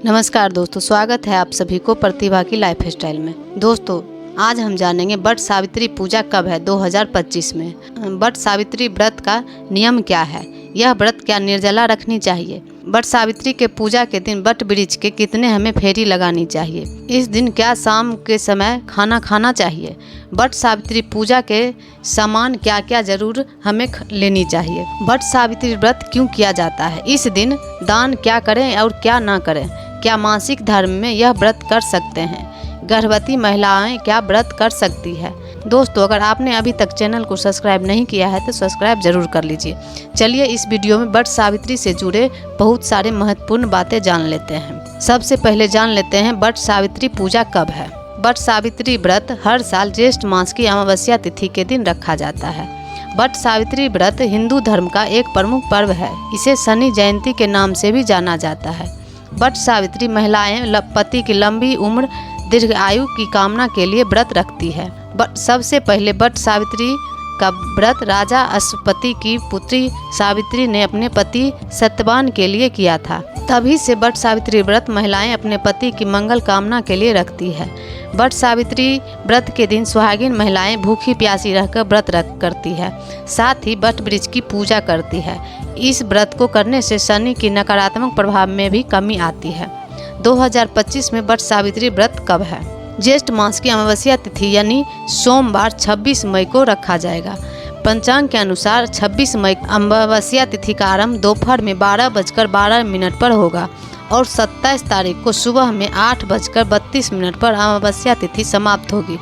नमस्कार दोस्तों, स्वागत है आप सभी को प्रतिभा की लाइफ स्टाइल में। दोस्तों, आज हम जानेंगे वट सावित्री पूजा कब है 2025 में। वट सावित्री व्रत का नियम क्या है, यह व्रत क्या निर्जला रखनी चाहिए, वट सावित्री के पूजा के दिन वट वृक्ष के कितने हमें फेरी लगानी चाहिए, इस दिन क्या शाम के समय खाना खाना चाहिए, वट सावित्री पूजा के सामान क्या क्या जरूर हमें लेनी चाहिए, वट सावित्री व्रत क्यों किया जाता है, इस दिन दान क्या करें और क्या ना करें, क्या मासिक धर्म में यह व्रत कर सकते हैं, गर्भवती महिलाएं क्या व्रत कर सकती है। दोस्तों, अगर आपने अभी तक चैनल को सब्सक्राइब नहीं किया है तो सब्सक्राइब जरूर कर लीजिए। चलिए इस वीडियो में वट सावित्री से जुड़े बहुत सारे महत्वपूर्ण बातें जान लेते हैं। सबसे पहले जान लेते हैं वट सावित्री पूजा कब है। वट सावित्री व्रत हर साल ज्येष्ठ मास की अमावस्या तिथि के दिन रखा जाता है। वट सावित्री व्रत हिंदू धर्म का एक प्रमुख पर्व है। इसे शनि जयंती के नाम से भी जाना जाता है। वट सावित्री महिलाएं पति की लंबी उम्र दीर्घ आयु की कामना के लिए व्रत रखती है। सबसे पहले वट सावित्री का व्रत राजा अश्वपति की पुत्री सावित्री ने अपने पति सत्यवान के लिए किया था। तभी से वट सावित्री व्रत महिलाएं अपने पति की मंगल कामना के लिए रखती है। वट सावित्री व्रत के दिन सुहागिन महिलाएं भूखी प्यासी रहकर व्रत करती है, साथ ही वट वृक्ष की पूजा करती है। इस व्रत को करने से शनि की नकारात्मक प्रभाव में भी कमी आती है। 2025 में वट सावित्री व्रत कब है। ज्येष्ठ मास की अमावस्या तिथि यानी सोमवार 26 मई को रखा जाएगा। पंचांग के अनुसार 26 मई अमावस्या तिथि का आरंभ दोपहर में 12:12 पर होगा और 27 तारीख को सुबह में 8:32 पर अमावस्या तिथि समाप्त होगी।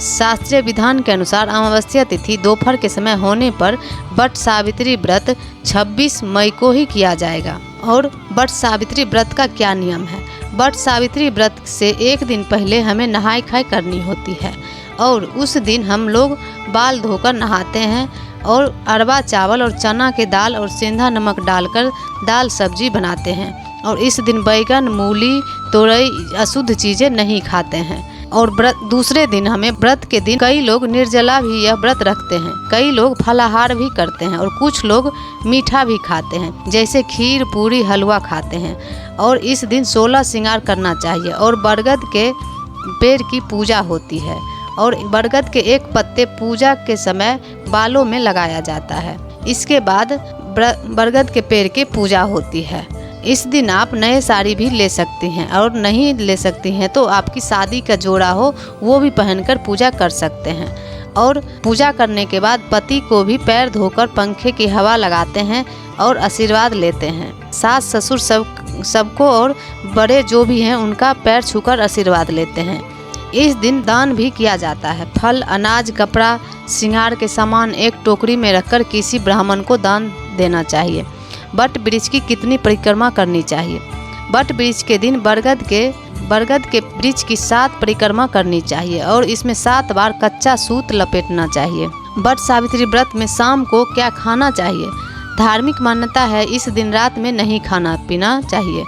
शास्त्रीय विधान के अनुसार अमावस्या तिथि दोपहर के समय होने पर वट सावित्री व्रत 26 मई को ही किया जाएगा। और वट सावित्री व्रत का क्या नियम है। वट सावित्री व्रत से एक दिन पहले हमें नहाई खाई करनी होती है और उस दिन हम लोग बाल धोकर नहाते हैं और अरवा चावल और चना के दाल और सेंधा नमक डालकर दाल सब्जी बनाते हैं और इस दिन बैगन, मूली, तोरई अशुद्ध चीज़ें नहीं खाते हैं। और दूसरे दिन हमें व्रत के दिन कई लोग निर्जला भी यह व्रत रखते हैं, कई लोग फलाहार भी करते हैं और कुछ लोग मीठा भी खाते हैं, जैसे खीर, पूरी, हलवा खाते हैं। और इस दिन 16 श्रृंगार करना चाहिए और बरगद के पेड़ की पूजा होती है और बरगद के एक पत्ते पूजा के समय बालों में लगाया जाता है। इसके बाद बरगद के पेड़ की पूजा होती है। इस दिन आप नए साड़ी भी ले सकती हैं और नहीं ले सकती हैं तो आपकी शादी का जोड़ा हो वो भी पहनकर पूजा कर सकते हैं। और पूजा करने के बाद पति को भी पैर धोकर पंखे की हवा लगाते हैं और आशीर्वाद लेते हैं। सास ससुर सबको और बड़े जो भी हैं उनका पैर छूकर आशीर्वाद लेते हैं। इस दिन दान भी किया जाता है। फल, अनाज, कपड़ा, श्रृंगार के सामान एक टोकरी में रखकर किसी ब्राह्मण को दान देना चाहिए। वट वृक्ष की कितनी परिक्रमा करनी चाहिए। वट वृक्ष के दिन बरगद के वृक्ष की 7 परिक्रमा करनी चाहिए और इसमें 7 बार कच्चा सूत लपेटना चाहिए। वट सावित्री व्रत में शाम को क्या खाना चाहिए। धार्मिक मान्यता है इस दिन रात में नहीं खाना पीना चाहिए।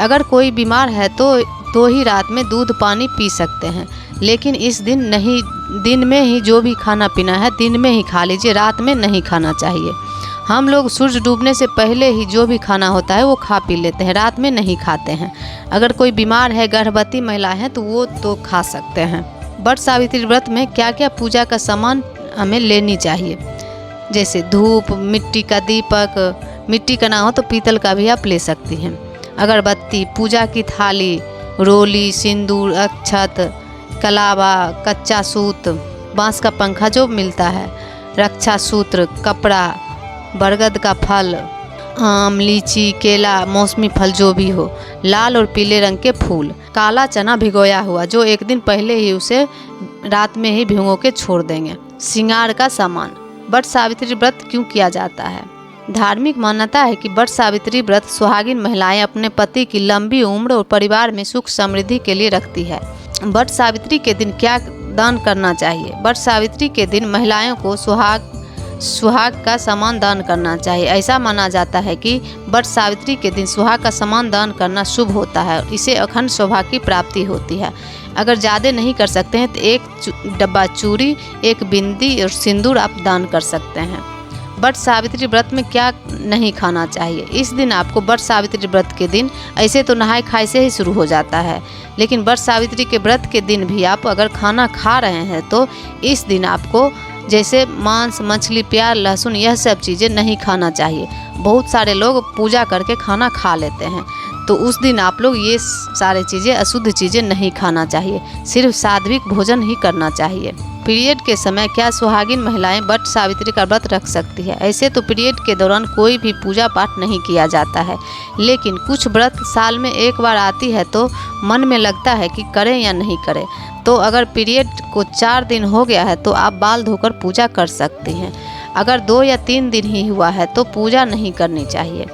अगर कोई बीमार है तो ही रात में दूध पानी पी सकते हैं, लेकिन इस दिन नहीं, दिन में ही जो भी खाना पीना है दिन में ही खा लीजिए, रात में नहीं खाना चाहिए। हम लोग सूरज डूबने से पहले ही जो भी खाना होता है वो खा पी लेते हैं, रात में नहीं खाते हैं। अगर कोई बीमार है, गर्भवती महिला है तो वो तो खा सकते हैं। वट सावित्री व्रत में क्या क्या पूजा का सामान हमें लेनी चाहिए, जैसे धूप, मिट्टी का दीपक, मिट्टी का ना हो तो पीतल का भी आप ले सकती हैं, अगरबत्ती, पूजा की थाली, रोली, सिंदूर, अक्षत, कलावा, कच्चा सूत, बांस का पंखा जो मिलता है, रक्षा सूत्र, कपड़ा, बरगद का फल, आम, लीची, केला, मौसमी फल जो भी हो, लाल और पीले रंग के फूल, काला चना भिगोया हुआ जो एक दिन पहले ही उसे रात में ही भिगो के छोड़ देंगे। श्रृंगार का सामान। वट सावित्री व्रत क्यों किया जाता है। धार्मिक मान्यता है कि वट सावित्री व्रत सुहागिन महिलाएं अपने पति की लंबी उम्र और परिवार में सुख समृद्धि के लिए रखती है। वट सावित्री के दिन क्या दान करना चाहिए। वट सावित्री के दिन महिलाओं को सुहाग का सामान दान करना चाहिए। ऐसा माना जाता है कि वट सावित्री के दिन सुहाग का सामान दान करना शुभ होता है, इसे अखंड सौभाग्य की प्राप्ति होती है। अगर ज़्यादा नहीं कर सकते हैं तो 1 डब्बा चूड़ी, 1 बिंदी और सिंदूर आप दान कर सकते हैं। बट सावित्री व्रत में क्या नहीं खाना चाहिए। इस दिन आपको बट सावित्री व्रत के दिन, ऐसे तो नहाय खाए से ही शुरू हो जाता है, लेकिन बट सावित्री के व्रत के दिन भी आप अगर खाना खा रहे हैं तो इस दिन आपको जैसे मांस, मछली, प्याज, लहसुन यह सब चीज़ें नहीं खाना चाहिए। बहुत सारे लोग पूजा करके खाना खा लेते हैं, तो उस दिन आप लोग ये सारे चीज़ें, अशुद्ध चीज़ें नहीं खाना चाहिए, सिर्फ सात्विक भोजन ही करना चाहिए। पीरियड के समय क्या सुहागिन महिलाएं बट सावित्री का व्रत रख सकती है? ऐसे तो पीरियड के दौरान कोई भी पूजा पाठ नहीं किया जाता है, लेकिन कुछ व्रत साल में एक बार आती है तो मन में लगता है कि करें या नहीं करें। तो अगर पीरियड को 4 दिन हो गया है तो आप बाल धोकर पूजा कर सकती हैं। अगर 2 या 3 दिन ही हुआ है तो पूजा नहीं करनी चाहिए।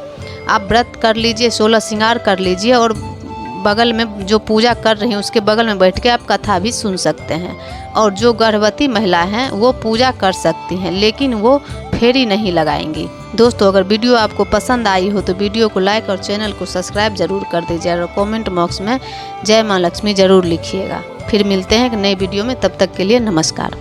आप व्रत कर लीजिए, 16 श्रृंगार कर लीजिए और बगल में जो पूजा कर रही हैं उसके बगल में बैठ के आप कथा भी सुन सकते हैं। और जो गर्भवती महिला हैं वो पूजा कर सकती हैं, लेकिन वो फेरी नहीं लगाएंगी। दोस्तों, अगर वीडियो आपको पसंद आई हो तो वीडियो को लाइक और चैनल को सब्सक्राइब जरूर कर दीजिए और कमेंट बॉक्स में जय माँ लक्ष्मी जरूर लिखिएगा। फिर मिलते हैं एक नए वीडियो में, तब तक के लिए नमस्कार।